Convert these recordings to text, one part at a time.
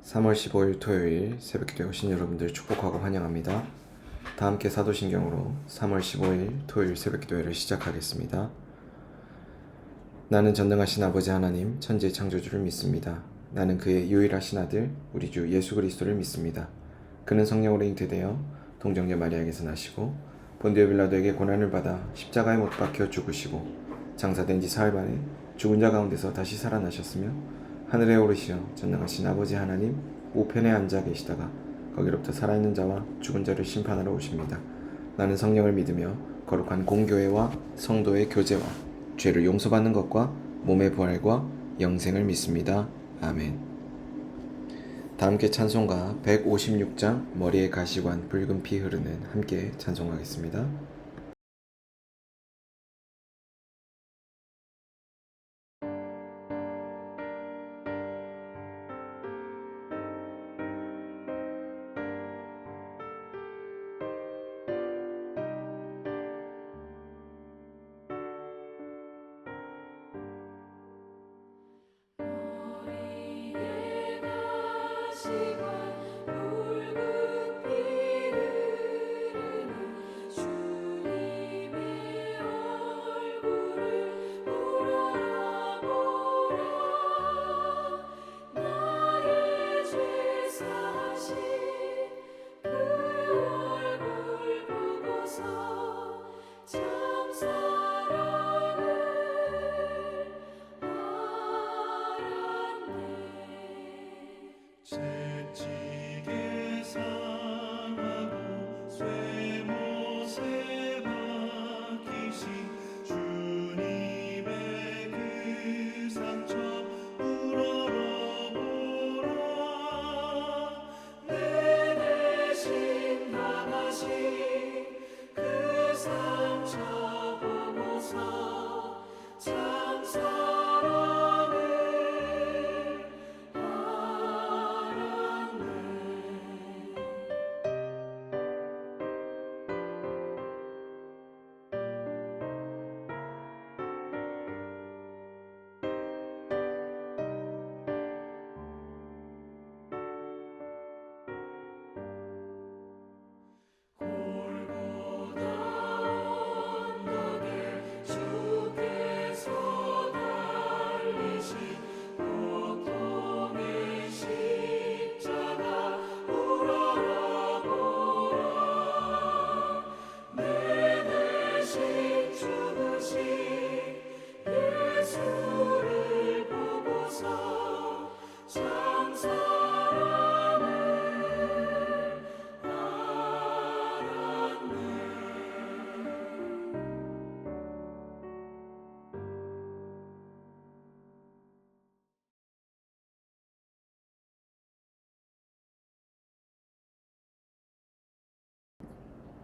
3월 15일 토요일 새벽기도에 오신 여러분들 축복하고 환영합니다. 다 함께 사도신경으로 3월 15일 토요일 새벽기도회를 시작하겠습니다. 나는 전능하신 아버지 하나님 천지의 창조주를 믿습니다. 나는 그의 유일하신 아들 우리 주 예수 그리스도를 믿습니다. 그는 성령으로 잉태되어 동정녀 마리아에게서 나시고 본디오 빌라도에게 고난을 받아 십자가에 못 박혀 죽으시고 장사된 지 사흘 만에 죽은 자 가운데서 다시 살아나셨으며 하늘에 오르시어 전능하신 아버지 하나님 우편에 앉아 계시다가 거기로부터 살아있는 자와 죽은 자를 심판하러 오십니다. 나는 성령을 믿으며 거룩한 공교회와 성도의 교제와 죄를 용서받는 것과 몸의 부활과 영생을 믿습니다. 아멘. 다 함께 찬송가 156장 머리에 가시관 붉은 피 흐르는 함께 찬송하겠습니다. 채찍에 상하고 쇠못에 박히신 주님의 그 상처 우러러보라. 내 대신 당하신 그 상처 보고서 참 사랑을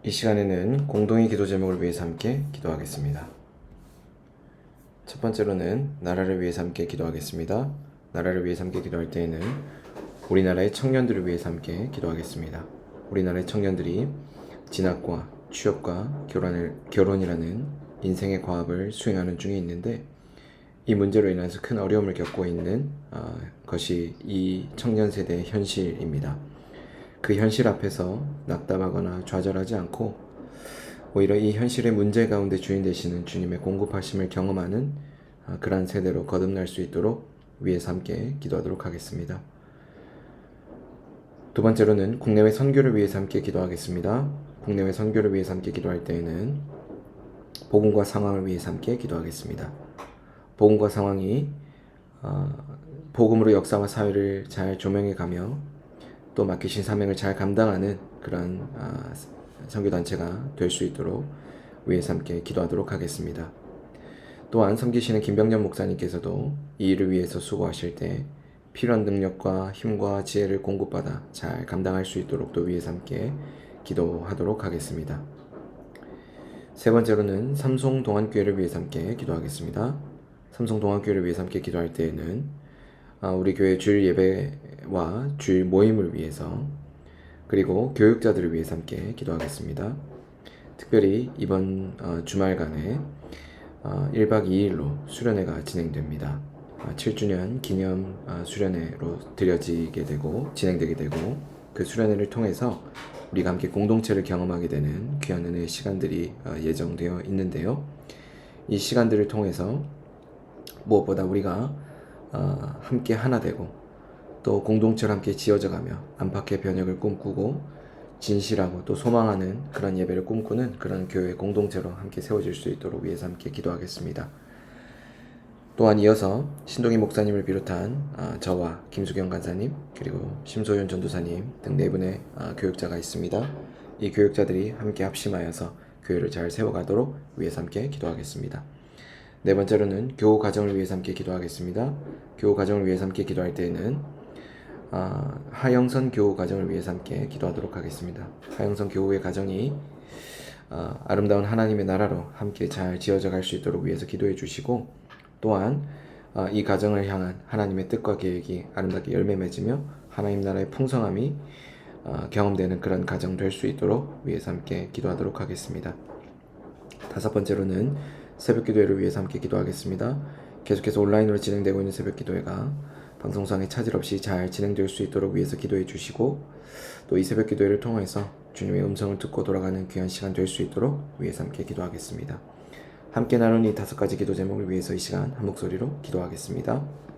이 시간에는 공동의 기도 제목을 위해서 함께 기도하겠습니다. 첫 번째로는 나라를 위해서 함께 기도하겠습니다. 나라를 위해서 함께 기도할 때에는 우리나라의 청년들을 위해서 함께 기도하겠습니다. 우리나라의 청년들이 진학과 취업과 결혼이라는 인생의 과업을 수행하는 중에 있는데 이 문제로 인해서 큰 어려움을 겪고 있는 것이 이 청년 세대의 현실입니다. 그 현실 앞에서 낙담하거나 좌절하지 않고 오히려 이 현실의 문제 가운데 주인 되시는 주님의 공급하심을 경험하는 그러한 세대로 거듭날 수 있도록 위해서 함께 기도하도록 하겠습니다. 두 번째로는 국내외 선교를 위해서 함께 기도하겠습니다. 국내외 선교를 위해서 함께 기도할 때에는 복음과 상황을 위해서 함께 기도하겠습니다. 복음과 상황이 복음으로 역사와 사회를 잘 조명해가며 또 맡기신 사명을 잘 감당하는 그런 선교단체가 될 수 있도록 위해서 함께 기도하도록 하겠습니다. 또한 섬기시는 김병년 목사님께서도 이 일을 위해서 수고하실 때 필요한 능력과 힘과 지혜를 공급받아 잘 감당할 수 있도록 또 위해서 함께 기도하도록 하겠습니다. 세 번째로는 삼송동안교회를 위해서 함께 기도하겠습니다. 삼송동안교회를 위해서 함께 기도할 때에는 우리 교회 주일 예배와 주일 모임을 위해서 그리고 교육자들을 위해서 함께 기도하겠습니다. 특별히 이번 주말간에 1박 2일로 수련회가 진행됩니다. 7주년 기념 수련회로 드려지게 되고 진행되게 되고, 그 수련회를 통해서 우리가 함께 공동체를 경험하게 되는 귀한 은혜의 시간들이 예정되어 있는데요. 이 시간들을 통해서 무엇보다 우리가 함께 하나 되고 또 공동체를 함께 지어져가며 안팎의 변혁을 꿈꾸고 진실하고 또 소망하는 그런 예배를 꿈꾸는 그런 교회 공동체로 함께 세워질 수 있도록 위해서 함께 기도하겠습니다. 또한 이어서 신동희 목사님을 비롯한 저와 김수경 간사님 그리고 심소연 전도사님 등 네 분의 교육자가 있습니다. 이 교육자들이 함께 합심하여서 교회를 잘 세워가도록 위해서 함께 기도하겠습니다. 네 번째로는 교우 가정을 위해서 함께 기도하겠습니다. 교우 가정을 위해서 함께 기도할 때에는 하영선 교우 가정을 위해서 함께 기도하도록 하겠습니다. 하영선 교우의 가정이 아름다운 하나님의 나라로 함께 잘 지어져 갈 수 있도록 위해서 기도해 주시고, 또한 이 가정을 향한 하나님의 뜻과 계획이 아름답게 열매 맺으며 하나님 나라의 풍성함이 경험되는 그런 가정 될 수 있도록 위해서 함께 기도하도록 하겠습니다. 다섯 번째로는 새벽 기도회를 위해서 함께 기도하겠습니다. 계속해서 온라인으로 진행되고 있는 새벽 기도회가 방송상의 차질 없이 잘 진행될 수 있도록 위해서 기도해 주시고, 또 이 새벽 기도회를 통해서 주님의 음성을 듣고 돌아가는 귀한 시간 될 수 있도록 위해서 함께 기도하겠습니다. 함께 나눈 이 다섯 가지 기도 제목을 위해서 이 시간 한 목소리로 기도하겠습니다.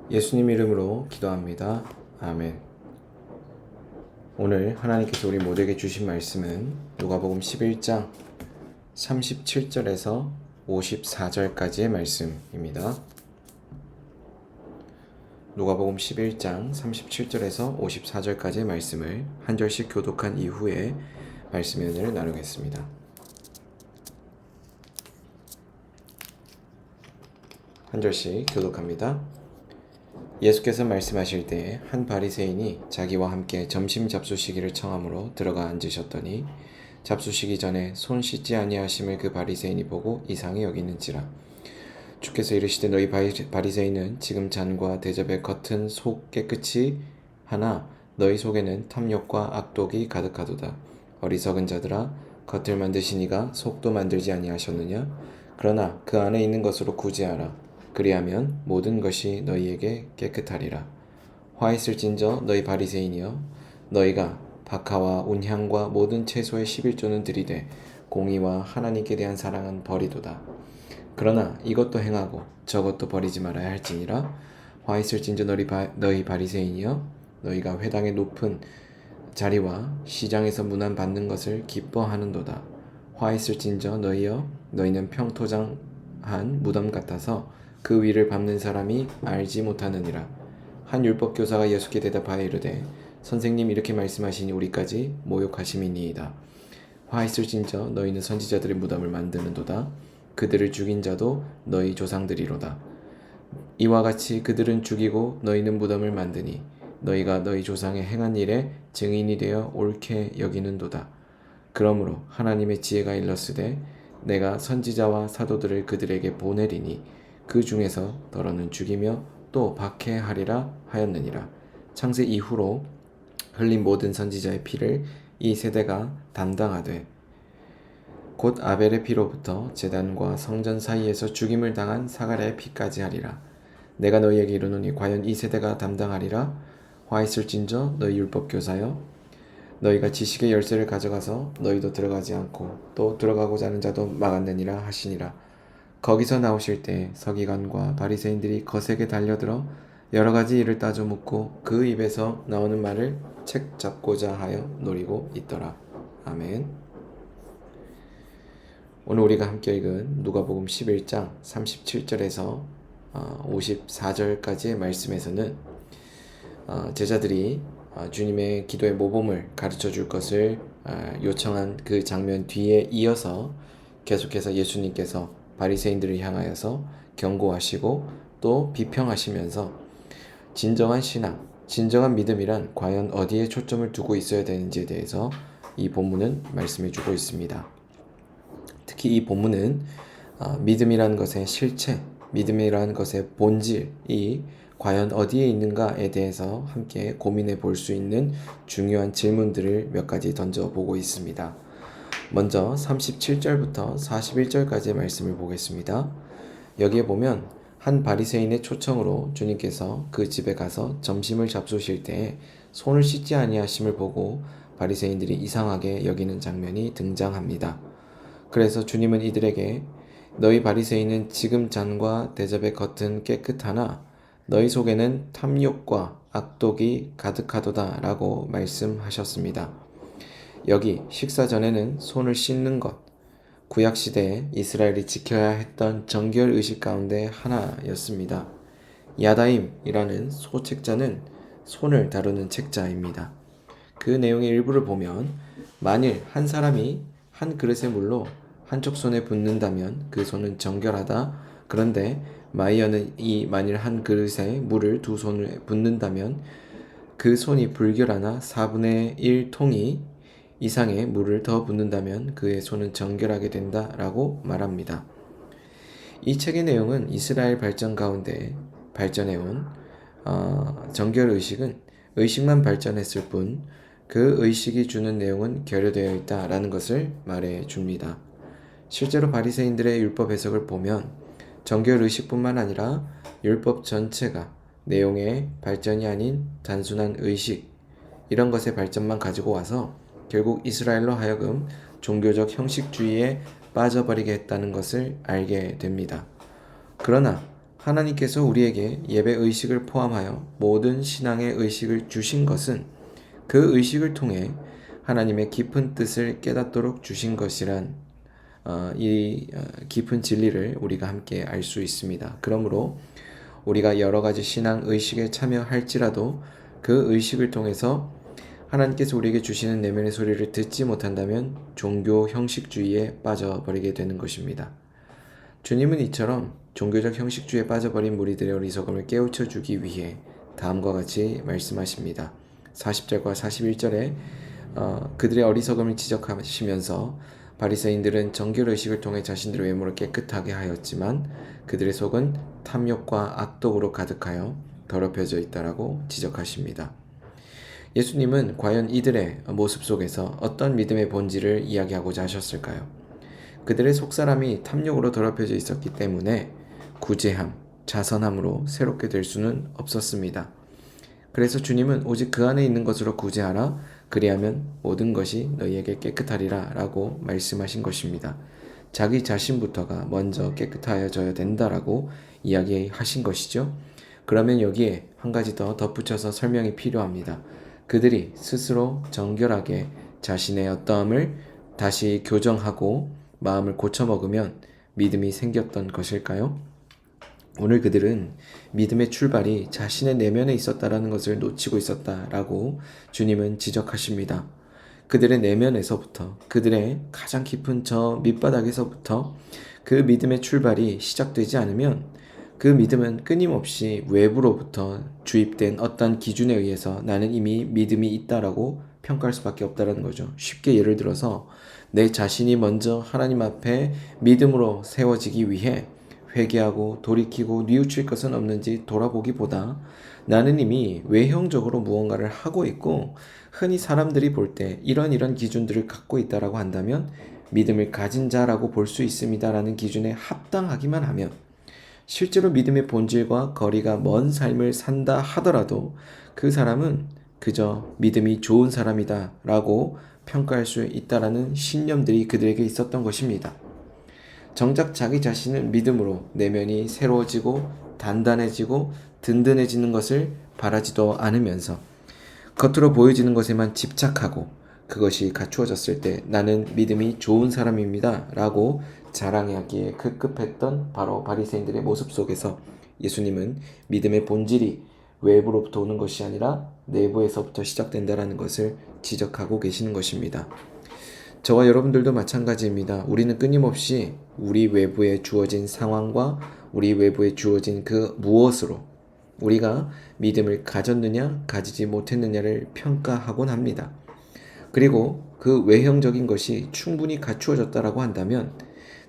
예수님 이름으로 기도합니다. 아멘. 오늘 하나님께서 우리 모두에게 주신 말씀은 누가복음 11장 37절에서 54절까지의 말씀입니다. 누가복음 11장 37절에서 54절까지의 말씀을 한 절씩 교독한 이후에 말씀의 은혜를 나누겠습니다. 한 절씩 교독합니다. 예수께서 말씀하실 때에 한 바리새인이 자기와 함께 점심 잡수시기를 청함으로 들어가 앉으셨더니 잡수시기 전에 손 씻지 아니하심을 그 바리새인이 보고 이상히 여기는지라. 주께서 이르시되 너희 바리새인은 지금 잔과 대접의 겉은 속 깨끗이 하나 너희 속에는 탐욕과 악독이 가득하도다. 어리석은 자들아, 겉을 만드시니가 속도 만들지 아니하셨느냐? 그러나 그 안에 있는 것으로 구제하라. 그리하면 모든 것이 너희에게 깨끗하리라. 화 있을진저 너희 바리새인이여, 너희가 박하와 운향과 모든 채소의 11조는 들이되 공의와 하나님께 대한 사랑은 버리도다. 그러나 이것도 행하고 저것도 버리지 말아야 할지니라. 화 있을진저 너희 바리새인이여, 너희가 회당의 높은 자리와 시장에서 문안 받는 것을 기뻐하는도다. 화 있을진저 너희여, 너희는 평토장한 무덤 같아서 그 위를 밟는 사람이 알지 못하느니라. 한 율법교사가 예수께 대답하여 이르되 선생님, 이렇게 말씀하시니 우리까지 모욕하심이니이다. 화 있을진저 너희는 선지자들의 무덤을 만드는도다. 그들을 죽인 자도 너희 조상들이로다. 이와 같이 그들은 죽이고 너희는 무덤을 만드니 너희가 너희 조상의 행한 일에 증인이 되어 옳게 여기는도다. 그러므로 하나님의 지혜가 일렀으되 내가 선지자와 사도들을 그들에게 보내리니 그 중에서 더러는 죽이며 또 박해하리라 하였느니라. 창세 이후로 흘린 모든 선지자의 피를 이 세대가 담당하되 곧 아벨의 피로부터 제단과 성전 사이에서 죽임을 당한 사갈의 피까지 하리라. 내가 너희에게 이르노니 과연 이 세대가 담당하리라. 화 있을진저 너희 율법교사여, 너희가 지식의 열쇠를 가져가서 너희도 들어가지 않고 또 들어가고자 하는 자도 막았느니라 하시니라. 거기서 나오실 때 서기관과 바리새인들이 거세게 달려들어 여러 가지 일을 따져 묻고 그 입에서 나오는 말을 책 잡고자 하여 노리고 있더라. 아멘. 오늘 우리가 함께 읽은 누가복음 11장 37절에서 54절까지의 말씀에서는 제자들이 주님의 기도의 모범을 가르쳐 줄 것을 요청한 그 장면 뒤에 이어서 계속해서 예수님께서 바리새인들을 향하여서 경고하시고 또 비평하시면서 진정한 신앙, 진정한 믿음이란 과연 어디에 초점을 두고 있어야 되는지에 대해서 이 본문은 말씀해 주고 있습니다. 특히 이 본문은 믿음이라는 것의 실체, 믿음이라는 것의 본질이 과연 어디에 있는가에 대해서 함께 고민해 볼 수 있는 중요한 질문들을 몇 가지 던져보고 있습니다. 먼저 37절부터 41절까지의 말씀을 보겠습니다. 여기에 보면 한 바리새인의 초청으로 주님께서 그 집에 가서 점심을 잡수실 때에 손을 씻지 아니하심을 보고 바리새인들이 이상하게 여기는 장면이 등장합니다. 그래서 주님은 이들에게 너희 바리새인은 지금 잔과 대접의 겉은 깨끗하나 너희 속에는 탐욕과 악독이 가득하도다 라고 말씀하셨습니다. 여기 식사 전에는 손을 씻는 것, 구약시대에 이스라엘이 지켜야 했던 정결 의식 가운데 하나였습니다. 야다임이라는 소책자는 손을 다루는 책자입니다. 그 내용의 일부를 보면 만일 한 사람이 한 그릇의 물로 한쪽 손에 붓는다면 그 손은 정결하다. 그런데 마이어는 만일 한 그릇에 물을 두 손을 붓는다면 그 손이 불결하나 4분의 1 통이 이상의 물을 더 붓는다면 그의 손은 정결하게 된다라고 말합니다. 이 책의 내용은 이스라엘 발전 가운데 발전해온 정결 의식은 의식만 발전했을 뿐 그 의식이 주는 내용은 결여되어 있다라는 것을 말해 줍니다. 실제로 바리새인들의 율법 해석을 보면 정결 의식뿐만 아니라 율법 전체가 내용의 발전이 아닌 단순한 의식, 이런 것의 발전만 가지고 와서 결국 이스라엘로 하여금 종교적 형식주의에 빠져버리게 했다는 것을 알게 됩니다. 그러나 하나님께서 우리에게 예배 의식을 포함하여 모든 신앙의 의식을 주신 것은 그 의식을 통해 하나님의 깊은 뜻을 깨닫도록 주신 것이란 이 깊은 진리를 우리가 함께 알 수 있습니다. 그러므로 우리가 여러 가지 신앙 의식에 참여할지라도 그 의식을 통해서 하나님께서 우리에게 주시는 내면의 소리를 듣지 못한다면 종교 형식주의에 빠져버리게 되는 것입니다. 주님은 이처럼 종교적 형식주의에 빠져버린 무리들의 어리석음을 깨우쳐 주기 위해 다음과 같이 말씀하십니다. 40절과 41절에 그들의 어리석음을 지적하시면서 바리새인들은 정결 의식을 통해 자신들의 외모를 깨끗하게 하였지만 그들의 속은 탐욕과 악독으로 가득하여 더럽혀져 있다라고 지적하십니다. 예수님은 과연 이들의 모습 속에서 어떤 믿음의 본질을 이야기하고자 하셨을까요? 그들의 속사람이 탐욕으로 더럽혀져 있었기 때문에 구제함, 자선함으로 새롭게 될 수는 없었습니다. 그래서 주님은 오직 그 안에 있는 것으로 구제하라, 그리하면 모든 것이 너희에게 깨끗하리라 라고 말씀하신 것입니다. 자기 자신부터가 먼저 깨끗하여져야 된다라고 이야기하신 것이죠. 그러면 여기에 한 가지 더 덧붙여서 설명이 필요합니다. 그들이 스스로 정결하게 자신의 어떠함을 다시 교정하고 마음을 고쳐먹으면 믿음이 생겼던 것일까요? 오늘 그들은 믿음의 출발이 자신의 내면에 있었다라는 것을 놓치고 있었다라고 주님은 지적하십니다. 그들의 내면에서부터, 그들의 가장 깊은 저 밑바닥에서부터 그 믿음의 출발이 시작되지 않으면 그 믿음은 끊임없이 외부로부터 주입된 어떤 기준에 의해서 나는 이미 믿음이 있다라고 평가할 수밖에 없다는 거죠. 쉽게 예를 들어서 내 자신이 먼저 하나님 앞에 믿음으로 세워지기 위해 회개하고 돌이키고 뉘우칠 것은 없는지 돌아보기보다 나는 이미 외형적으로 무언가를 하고 있고 흔히 사람들이 볼 때 이런 기준들을 갖고 있다라고 한다면 믿음을 가진 자라고 볼 수 있습니다라는 기준에 합당하기만 하면 실제로 믿음의 본질과 거리가 먼 삶을 산다 하더라도 그 사람은 그저 믿음이 좋은 사람이다 라고 평가할 수 있다라는 신념들이 그들에게 있었던 것입니다. 정작 자기 자신은 믿음으로 내면이 새로워지고 단단해지고 든든해지는 것을 바라지도 않으면서 겉으로 보여지는 것에만 집착하고 그것이 갖추어졌을 때 나는 믿음이 좋은 사람입니다 라고 자랑하기에 급급했던 바로 바리새인들의 모습 속에서 예수님은 믿음의 본질이 외부로부터 오는 것이 아니라 내부에서부터 시작된다라는 것을 지적하고 계시는 것입니다. 저와 여러분들도 마찬가지입니다. 우리는 끊임없이 우리 외부에 주어진 상황과 우리 외부에 주어진 그 무엇으로 우리가 믿음을 가졌느냐 가지지 못했느냐를 평가하곤 합니다. 그리고 그 외형적인 것이 충분히 갖추어졌다라고 한다면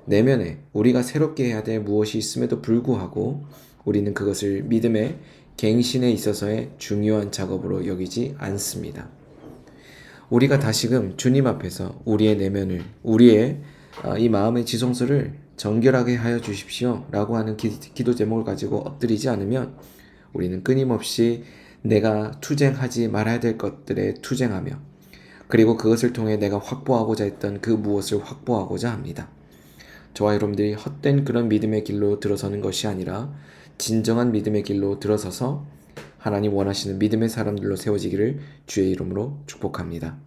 내면에 우리가 새롭게 해야 될 무엇이 있음에도 불구하고 우리는 그것을 믿음의 갱신에 있어서의 중요한 작업으로 여기지 않습니다. 우리가 다시금 주님 앞에서 우리의 내면을, 우리의 이 마음의 지성소를 정결하게 하여 주십시오 라고 하는 기도 제목을 가지고 엎드리지 않으면 우리는 끊임없이 내가 투쟁하지 말아야 될 것들에 투쟁하며 그리고 그것을 통해 내가 확보하고자 했던 그 무엇을 확보하고자 합니다. 저와 여러분들이 헛된 그런 믿음의 길로 들어서는 것이 아니라 진정한 믿음의 길로 들어서서 하나님 원하시는 믿음의 사람들로 세워지기를 주의 이름으로 축복합니다.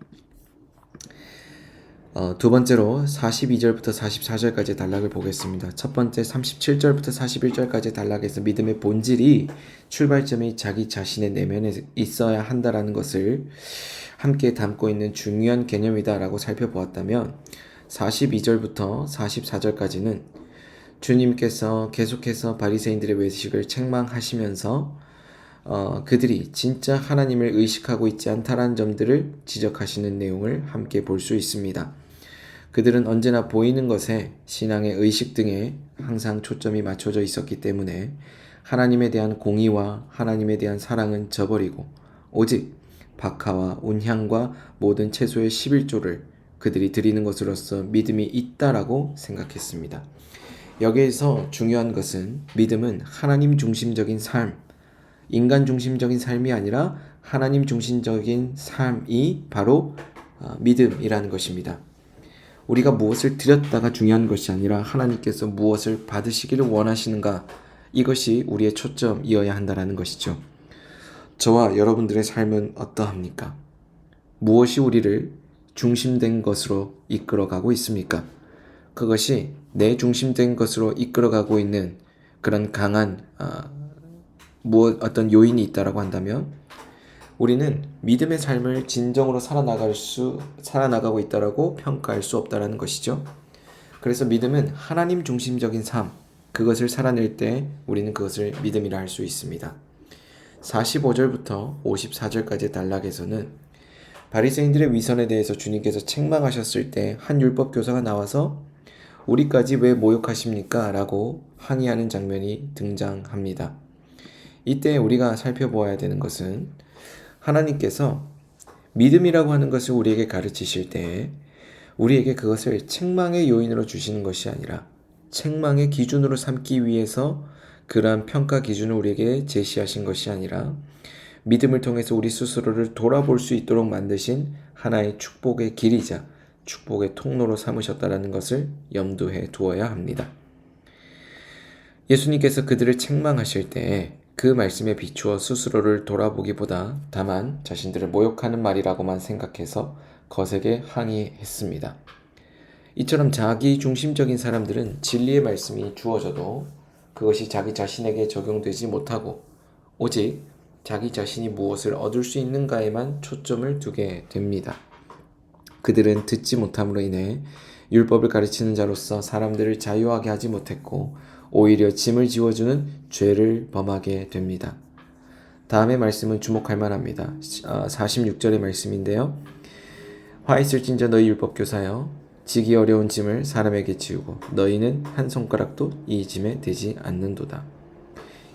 두 번째로 42절부터 44절까지 단락을 보겠습니다. 첫 번째 37절부터 41절까지 단락에서 믿음의 본질이 출발점이 자기 자신의 내면에 있어야 한다라는 것을 함께 담고 있는 중요한 개념이다라고 살펴보았다면 42절부터 44절까지는 주님께서 계속해서 바리새인들의 외식을 책망하시면서 그들이 진짜 하나님을 의식하고 있지 않다라는 점들을 지적하시는 내용을 함께 볼 수 있습니다. 그들은 언제나 보이는 것에 신앙의 의식 등에 항상 초점이 맞춰져 있었기 때문에 하나님에 대한 공의와 하나님에 대한 사랑은 저버리고 오직 박하와 운향과 모든 채소의 11조를 그들이 드리는 것으로서 믿음이 있다라고 생각했습니다. 여기에서 중요한 것은 믿음은 하나님 중심적인 삶, 인간 중심적인 삶이 아니라 하나님 중심적인 삶이 바로 믿음이라는 것입니다. 우리가 무엇을 드렸다가 중요한 것이 아니라 하나님께서 무엇을 받으시기를 원하시는가, 이것이 우리의 초점이어야 한다는 것이죠. 저와 여러분들의 삶은 어떠합니까? 무엇이 우리를 중심된 것으로 이끌어가고 있습니까? 그것이 내 중심된 것으로 이끌어가고 있는 그런 강한 어떤 요인이 있다라고 한다면 우리는 믿음의 삶을 진정으로 살아나가고 있다라고 평가할 수 없다라는 것이죠. 그래서 믿음은 하나님 중심적인 삶, 그것을 살아낼 때 우리는 그것을 믿음이라 할 수 있습니다. 45절부터 54절까지의 단락에서는 바리새인들의 위선에 대해서 주님께서 책망하셨을 때 한 율법 교사가 나와서 우리까지 왜 모욕하십니까? 라고 항의하는 장면이 등장합니다. 이때 우리가 살펴보아야 되는 것은 하나님께서 믿음이라고 하는 것을 우리에게 가르치실 때 우리에게 그것을 책망의 요인으로 주시는 것이 아니라 책망의 기준으로 삼기 위해서 그러한 평가 기준을 우리에게 제시하신 것이 아니라 믿음을 통해서 우리 스스로를 돌아볼 수 있도록 만드신 하나의 축복의 길이자 축복의 통로로 삼으셨다는 것을 염두에 두어야 합니다. 예수님께서 그들을 책망하실 때 그 말씀에 비추어 스스로를 돌아보기보다 다만 자신들을 모욕하는 말이라고만 생각해서 거세게 항의했습니다. 이처럼 자기 중심적인 사람들은 진리의 말씀이 주어져도 그것이 자기 자신에게 적용되지 못하고 오직 자기 자신이 무엇을 얻을 수 있는가에만 초점을 두게 됩니다. 그들은 듣지 못함으로 인해 율법을 가르치는 자로서 사람들을 자유하게 하지 못했고 오히려 짐을 지워주는 죄를 범하게 됩니다. 다음의 말씀은 주목할 만합니다. 46절의 말씀인데요. 화 있을진저 너희 율법교사여 지기 어려운 짐을 사람에게 지우고 너희는 한 손가락도 이 짐에 대지 않는도다.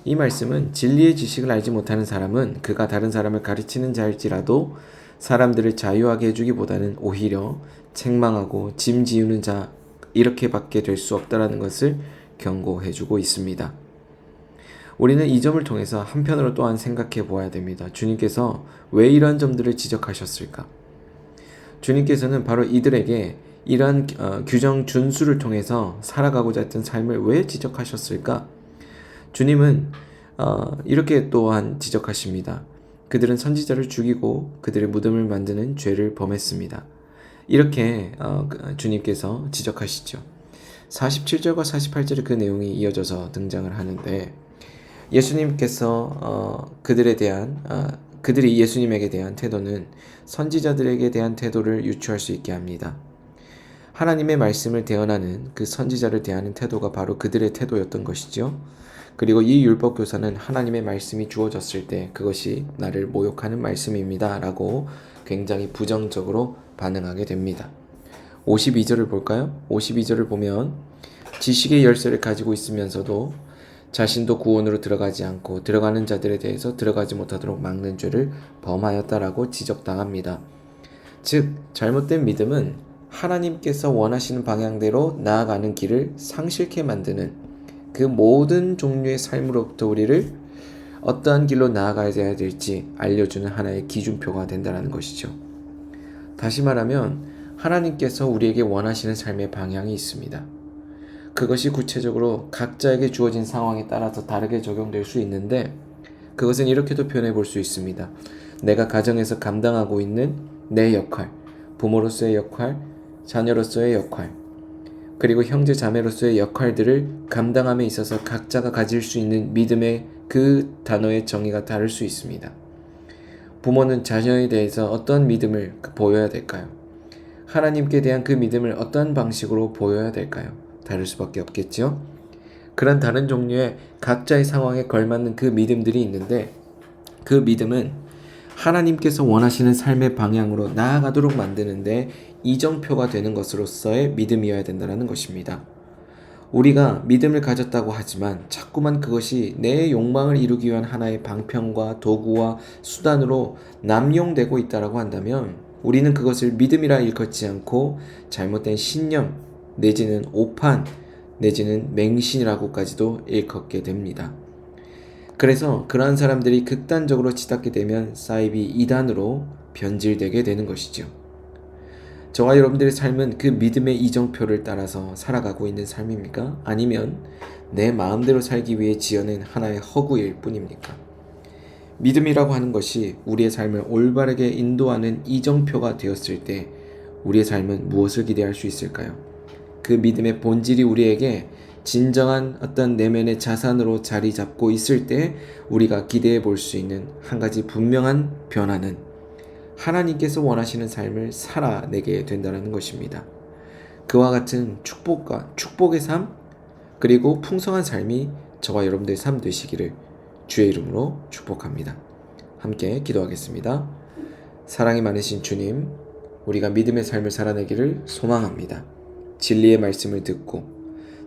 이 말씀은 진리의 지식을 알지 못하는 사람은 그가 다른 사람을 가르치는 자일지라도 사람들을 자유하게 해주기보다는 오히려 책망하고 짐 지우는 자 이렇게밖에 될 수 없다는 것을 경고해주고 있습니다. 우리는 이 점을 통해서 한편으로 또한 생각해 보아야 됩니다. 주님께서 왜 이러한 점들을 지적하셨을까? 주님께서는 바로 이들에게 이러한 규정 준수를 통해서 살아가고자 했던 삶을 왜 지적하셨을까? 주님은 이렇게 또한 지적하십니다. 그들은 선지자를 죽이고 그들의 무덤을 만드는 죄를 범했습니다. 이렇게 주님께서 지적하시죠. 47절과 48절에 그 내용이 이어져서 등장을 하는데 예수님께서 그들이 예수님에게 대한 태도는 선지자들에게 대한 태도를 유추할 수 있게 합니다. 하나님의 말씀을 대언하는 그 선지자를 대하는 태도가 바로 그들의 태도였던 것이죠. 그리고 이 율법 교사는 하나님의 말씀이 주어졌을 때 그것이 나를 모욕하는 말씀입니다 라고 굉장히 부정적으로 반응하게 됩니다. 52절을 볼까요? 52절을 보면 지식의 열쇠를 가지고 있으면서도 자신도 구원으로 들어가지 않고 들어가는 자들에 대해서 들어가지 못하도록 막는 죄를 범하였다라고 지적당합니다. 즉 잘못된 믿음은 하나님께서 원하시는 방향대로 나아가는 길을 상실케 만드는 그 모든 종류의 삶으로부터 우리를 어떠한 길로 나아가야 될지 알려주는 하나의 기준표가 된다는 것이죠. 다시 말하면 하나님께서 우리에게 원하시는 삶의 방향이 있습니다. 그것이 구체적으로 각자에게 주어진 상황에 따라서 다르게 적용될 수 있는데 그것은 이렇게도 표현해 볼 수 있습니다. 내가 가정에서 감당하고 있는 내 역할, 부모로서의 역할, 자녀로서의 역할, 그리고 형제 자매로서의 역할들을 감당함에 있어서 각자가 가질 수 있는 믿음의 그 단어의 정의가 다를 수 있습니다. 부모는 자녀에 대해서 어떤 믿음을 보여야 될까요? 하나님께 대한 그 믿음을 어떤 방식으로 보여야 될까요? 다를 수밖에 없겠죠. 그런 다른 종류의 각자의 상황에 걸맞는 그 믿음들이 있는데 그 믿음은 하나님께서 원하시는 삶의 방향으로 나아가도록 만드는데 이정표가 되는 것으로서의 믿음이어야 된다는 것입니다. 우리가 믿음을 가졌다고 하지만 자꾸만 그것이 내 욕망을 이루기 위한 하나의 방편과 도구와 수단으로 남용되고 있다고 한다면 우리는 그것을 믿음이라 일컫지 않고 잘못된 신념 내지는 오판 내지는 맹신이라고까지도 일컫게 됩니다. 그래서 그러한 사람들이 극단적으로 치닫게 되면 사이비 이단으로 변질되게 되는 것이죠. 저와 여러분들의 삶은 그 믿음의 이정표를 따라서 살아가고 있는 삶입니까? 아니면 내 마음대로 살기 위해 지어낸 하나의 허구일 뿐입니까? 믿음이라고 하는 것이 우리의 삶을 올바르게 인도하는 이정표가 되었을 때 우리의 삶은 무엇을 기대할 수 있을까요? 그 믿음의 본질이 우리에게 진정한 어떤 내면의 자산으로 자리 잡고 있을 때 우리가 기대해 볼 수 있는 한 가지 분명한 변화는 하나님께서 원하시는 삶을 살아내게 된다는 것입니다. 그와 같은 축복의 삶, 그리고 풍성한 삶이 저와 여러분들의 삶 되시기를 주의 이름으로 축복합니다. 함께 기도하겠습니다. 사랑이 많으신 주님, 우리가 믿음의 삶을 살아내기를 소망합니다. 진리의 말씀을 듣고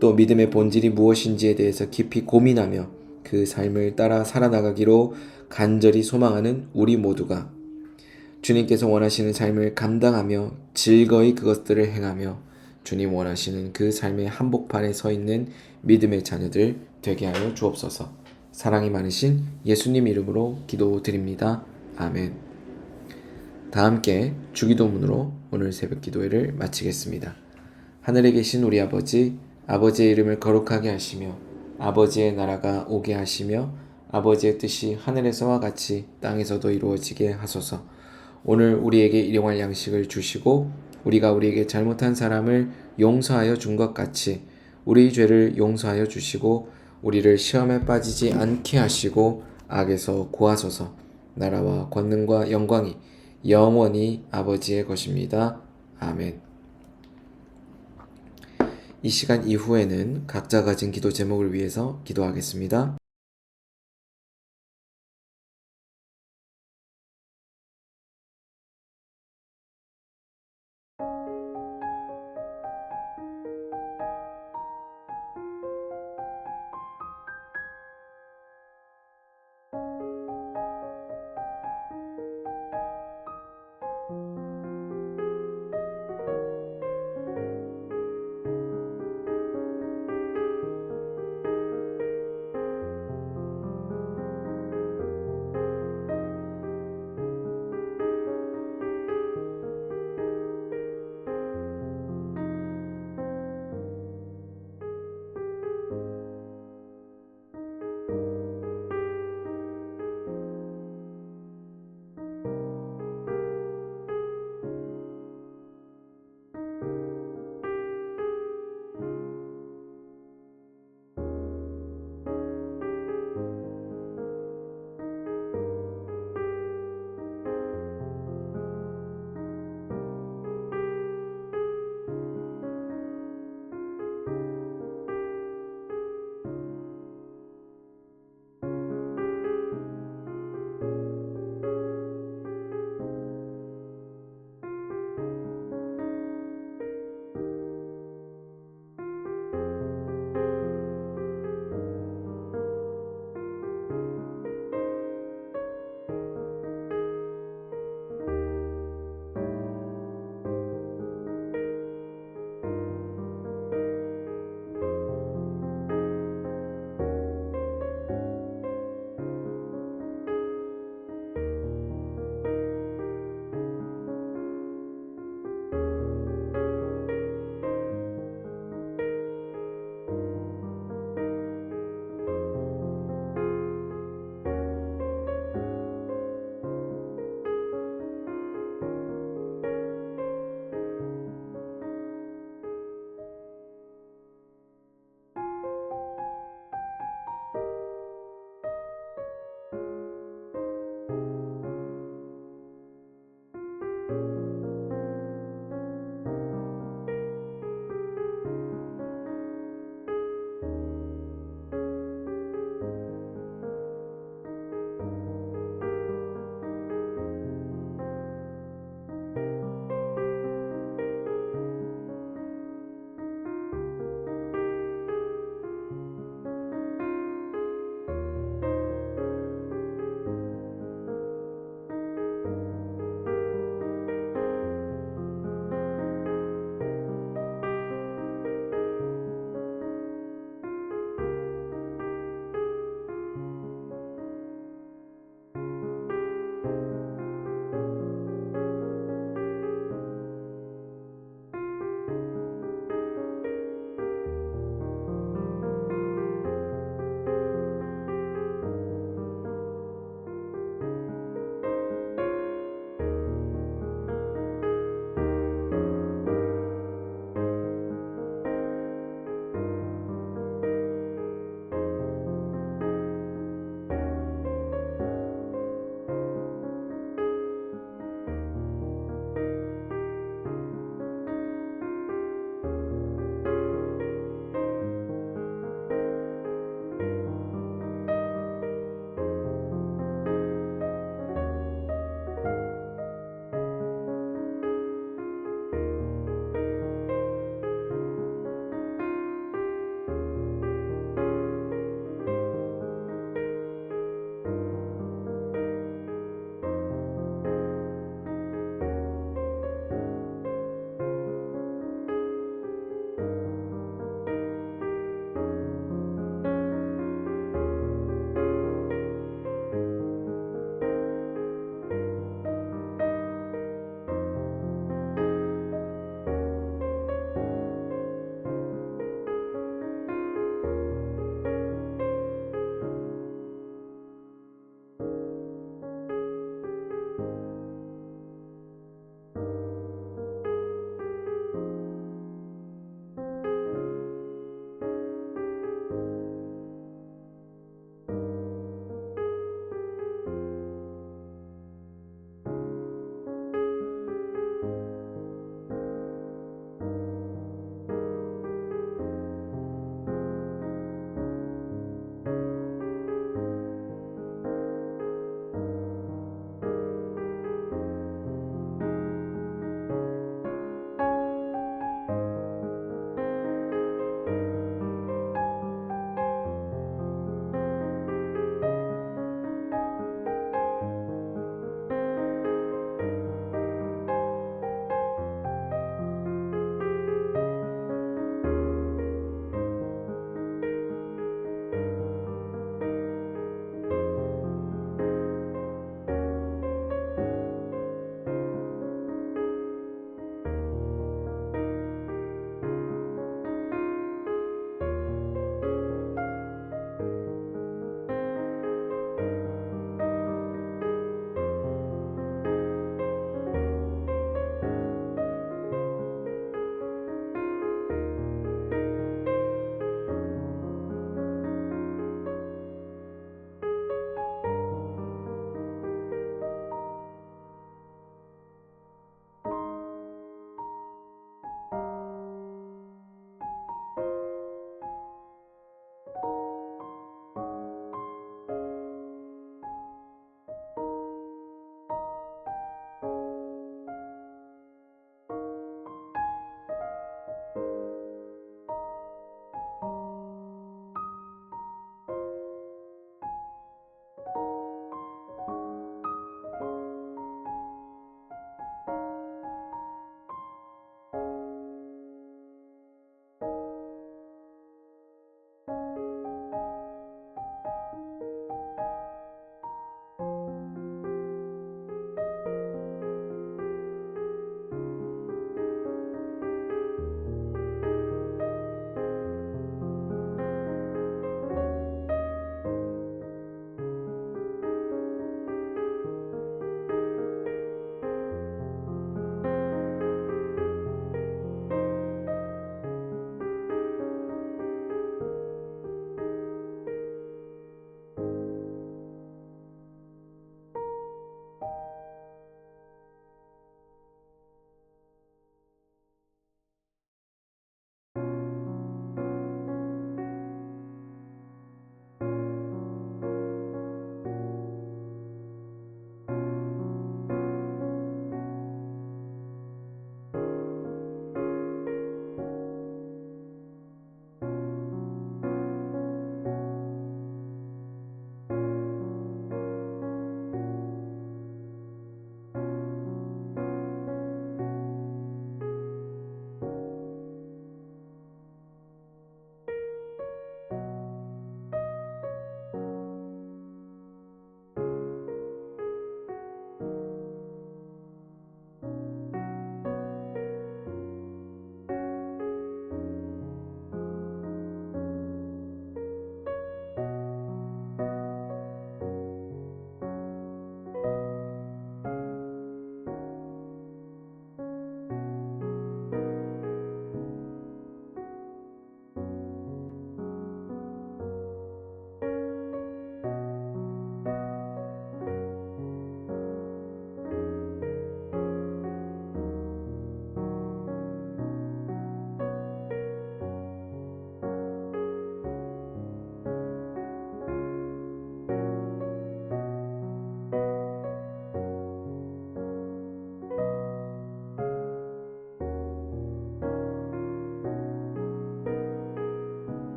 또 믿음의 본질이 무엇인지에 대해서 깊이 고민하며 그 삶을 따라 살아나가기로 간절히 소망하는 우리 모두가 주님께서 원하시는 삶을 감당하며 즐거이 그것들을 행하며 주님 원하시는 그 삶의 한복판에 서 있는 믿음의 자녀들 되게 하여 주옵소서. 사랑이 많으신 예수님 이름으로 기도드립니다. 아멘. 다 함께 주기도문으로 오늘 새벽 기도회를 마치겠습니다. 하늘에 계신 우리 아버지, 아버지의 이름을 거룩하게 하시며 아버지의 나라가 오게 하시며 아버지의 뜻이 하늘에서와 같이 땅에서도 이루어지게 하소서. 오늘 우리에게 일용할 양식을 주시고 우리가 우리에게 잘못한 사람을 용서하여 준 것 같이 우리 죄를 용서하여 주시고 우리를 시험에 빠지지 않게 하시고 악에서 구하소서. 나라와 권능과 영광이 영원히 아버지의 것입니다. 아멘. 이 시간 이후에는 각자 가진 기도 제목을 위해서 기도하겠습니다.